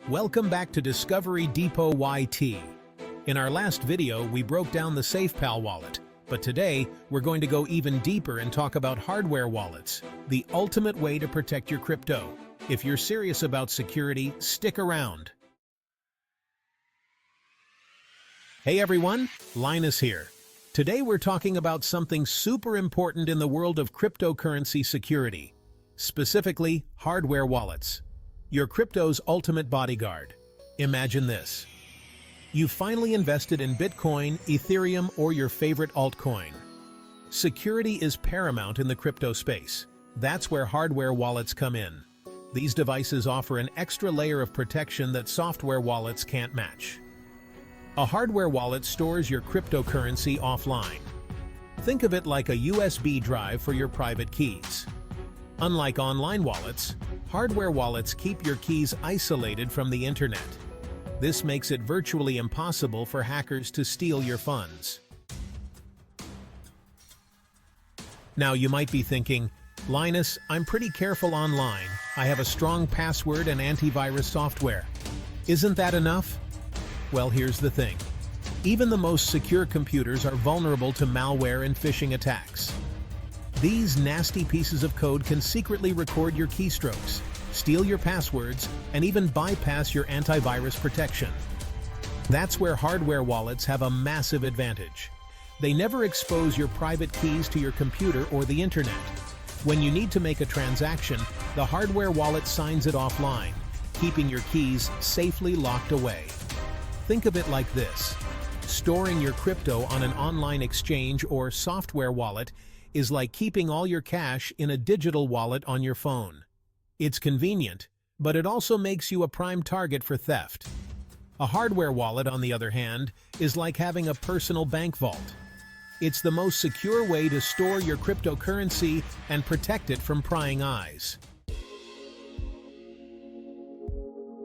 Welcome back to DiscoveryDepotYT. In our last video, we broke down the SafePal wallet, but today we're going to go even deeper and talk about hardware wallets, the ultimate way to protect your crypto. If you're serious about security, stick around. Hey everyone, Linus here. Today we're talking about something super important in the world of cryptocurrency security, specifically hardware wallets. Your crypto's ultimate bodyguard. Imagine this. You've finally invested in Bitcoin, Ethereum, or your favorite altcoin. Security is paramount in the crypto space. That's where hardware wallets come in. These devices offer an extra layer of protection that software wallets can't match. A hardware wallet stores your cryptocurrency offline. Think of it like a USB drive for your private keys. Unlike online wallets, hardware wallets keep your keys isolated from the internet. This makes it virtually impossible for hackers to steal your funds. Now you might be thinking, Linus, I'm pretty careful online. I have a strong password and antivirus software. Isn't that enough? Well, here's the thing. Even the most secure computers are vulnerable to malware and phishing attacks. These nasty pieces of code can secretly record your keystrokes, steal your passwords, and even bypass your antivirus protection. That's where hardware wallets have a massive advantage. They never expose your private keys to your computer or the internet. When you need to make a transaction, the hardware wallet signs it offline, keeping your keys safely locked away. Think of it like this. Storing your crypto on an online exchange or software wallet is like keeping all your cash in a digital wallet on your phone. It's convenient, but it also makes you a prime target for theft. A hardware wallet, on the other hand, is like having a personal bank vault. It's the most secure way to store your cryptocurrency and protect it from prying eyes.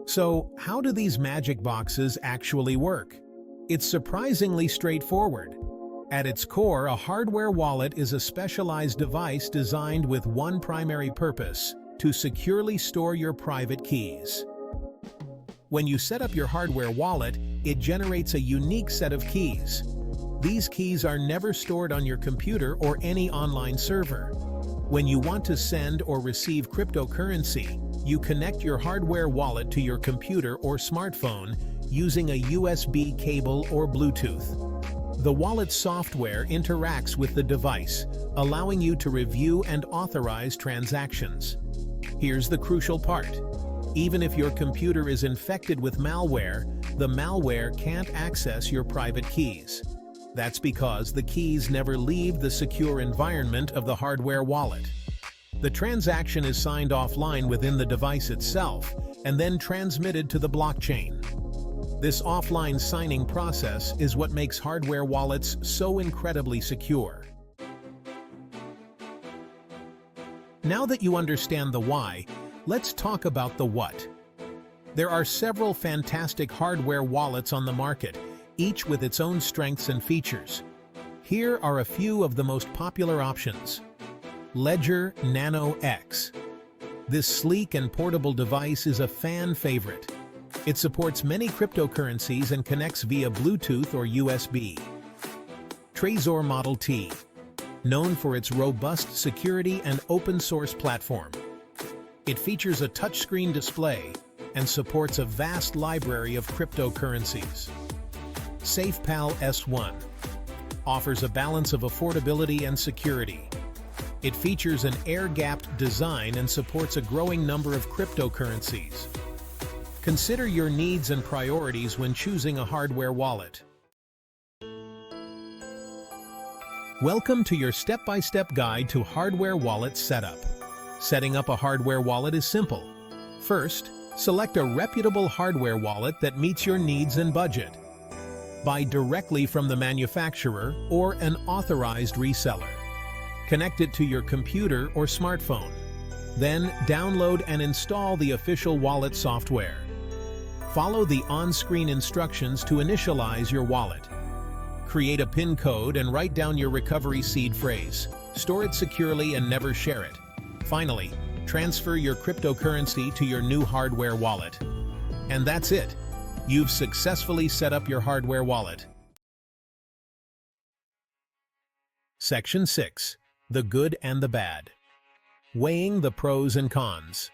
So, how do these magic boxes actually work? It's surprisingly straightforward. At its core, a hardware wallet is a specialized device designed with one primary purpose: to securely store your private keys. When you set up your hardware wallet, it generates a unique set of keys. These keys are never stored on your computer or any online server. When you want to send or receive cryptocurrency, you connect your hardware wallet to your computer or smartphone using a USB cable or Bluetooth. The wallet's software interacts with the device, allowing you to review and authorize transactions. Here's the crucial part. Even if your computer is infected with malware, the malware can't access your private keys. That's because the keys never leave the secure environment of the hardware wallet. The transaction is signed offline within the device itself and then transmitted to the blockchain. This offline signing process is what makes hardware wallets so incredibly secure. Now that you understand the why, let's talk about the what. There are several fantastic hardware wallets on the market, each with its own strengths and features. Here are a few of the most popular options. Ledger Nano X. This sleek and portable device is a fan favorite. It supports many cryptocurrencies and connects via Bluetooth or USB. Trezor Model T. Known for its robust security and open-source platform. It features a touchscreen display and supports a vast library of cryptocurrencies. SafePal S1 offers a balance of affordability and security. It features an air-gapped design and supports a growing number of cryptocurrencies. Consider your needs and priorities when choosing a hardware wallet. Welcome to your step-by-step guide to hardware wallet setup. Setting up a hardware wallet is simple. First, select a reputable hardware wallet that meets your needs and budget. Buy directly from the manufacturer or an authorized reseller. Connect it to your computer or smartphone. Then, download and install the official wallet software. Follow the on-screen instructions to initialize your wallet. Create a PIN code and write down your recovery seed phrase. Store it securely and never share it. Finally, transfer your cryptocurrency to your new hardware wallet. And that's it. You've successfully set up your hardware wallet. Section 6. The good and the bad. Weighing the pros and cons.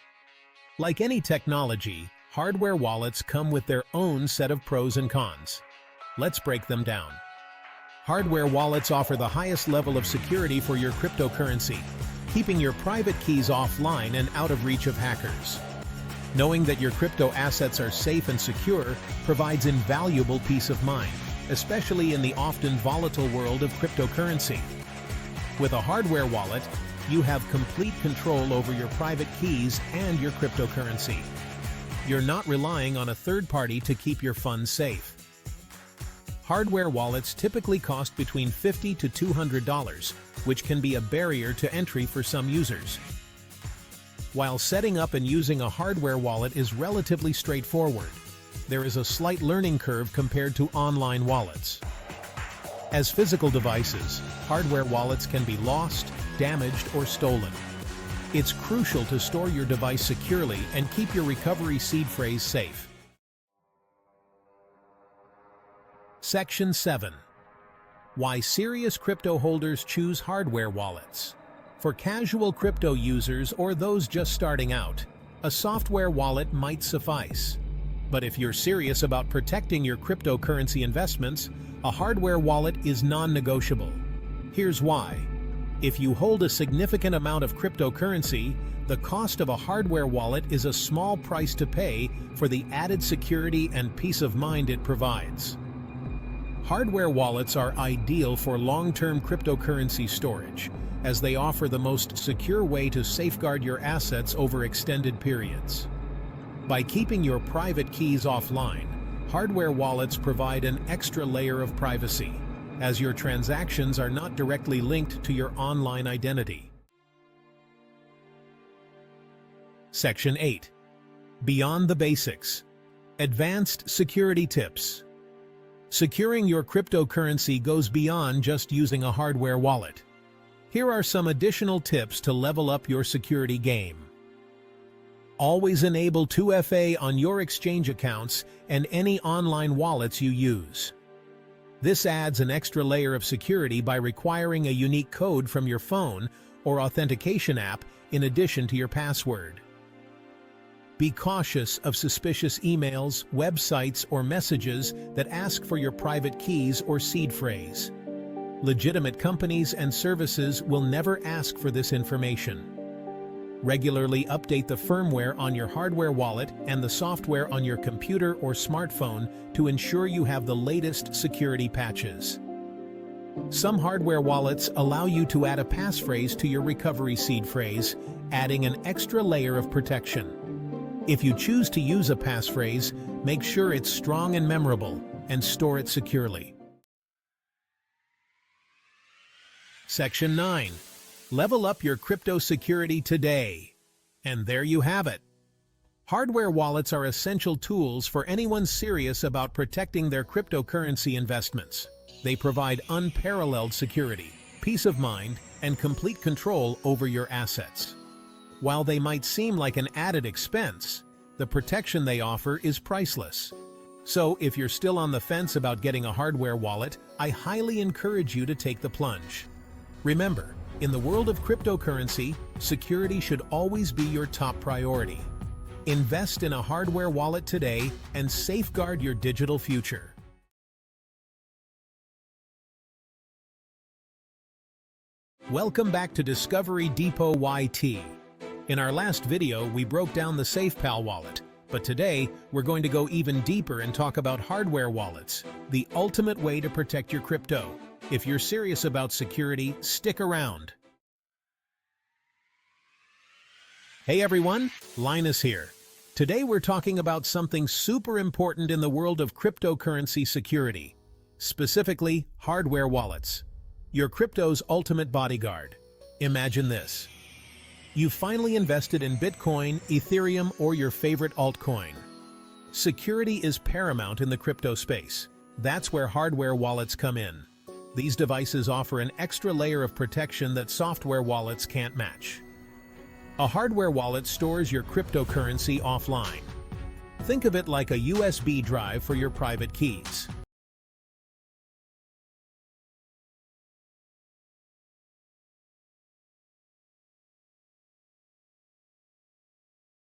Like any technology, hardware wallets come with their own set of pros and cons. Let's break them down. Hardware wallets offer the highest level of security for your cryptocurrency, keeping your private keys offline and out of reach of hackers. Knowing that your crypto assets are safe and secure provides invaluable peace of mind, especially in the often volatile world of cryptocurrency. With a hardware wallet, you have complete control over your private keys and your cryptocurrency. You're not relying on a third party to keep your funds safe. Hardware wallets typically cost between $50 to $200, which can be a barrier to entry for some users. While setting up and using a hardware wallet is relatively straightforward, there is a slight learning curve compared to online wallets. As physical devices, hardware wallets can be lost, damaged, or stolen. It's crucial to store your device securely and keep your recovery seed phrase safe. Section 7. Why serious crypto holders choose hardware wallets. For casual crypto users or those just starting out, a software wallet might suffice. But if you're serious about protecting your cryptocurrency investments, a hardware wallet is non-negotiable. Here's why. If you hold a significant amount of cryptocurrency, the cost of a hardware wallet is a small price to pay for the added security and peace of mind it provides. Hardware wallets are ideal for long-term cryptocurrency storage, as they offer the most secure way to safeguard your assets over extended periods. By keeping your private keys offline, hardware wallets provide an extra layer of privacy, as your transactions are not directly linked to your online identity. Section 8. Beyond the basics. Advanced security tips. Securing your cryptocurrency goes beyond just using a hardware wallet. Here are some additional tips to level up your security game. Always enable 2FA on your exchange accounts and any online wallets you use. This adds an extra layer of security by requiring a unique code from your phone or authentication app in addition to your password. Be cautious of suspicious emails, websites, or messages that ask for your private keys or seed phrase. Legitimate companies and services will never ask for this information. Regularly update the firmware on your hardware wallet and the software on your computer or smartphone to ensure you have the latest security patches. Some hardware wallets allow you to add a passphrase to your recovery seed phrase, adding an extra layer of protection. If you choose to use a passphrase, make sure it's strong and memorable, and store it securely. Section 9. Level up your crypto security today. And there you have it. Hardware wallets are essential tools for anyone serious about protecting their cryptocurrency investments. They provide unparalleled security, peace of mind, and complete control over your assets. While they might seem like an added expense, the protection they offer is priceless. So if you're still on the fence about getting a hardware wallet, I highly encourage you to take the plunge. Remember, in the world of cryptocurrency, security should always be your top priority. Invest in a hardware wallet today and safeguard your digital future. Welcome back to DiscoveryDepotYT. In our last video, we broke down the SafePal wallet, but today we're going to go even deeper and talk about hardware wallets, the ultimate way to protect your crypto. If you're serious about security, stick around. Hey everyone, Linus here. Today we're talking about something super important in the world of cryptocurrency security, specifically hardware wallets. Your crypto's ultimate bodyguard. Imagine this. You've finally invested in Bitcoin, Ethereum, or your favorite altcoin. Security is paramount in the crypto space. That's where hardware wallets come in. These devices offer an extra layer of protection that software wallets can't match. A hardware wallet stores your cryptocurrency offline. Think of it like a USB drive for your private keys.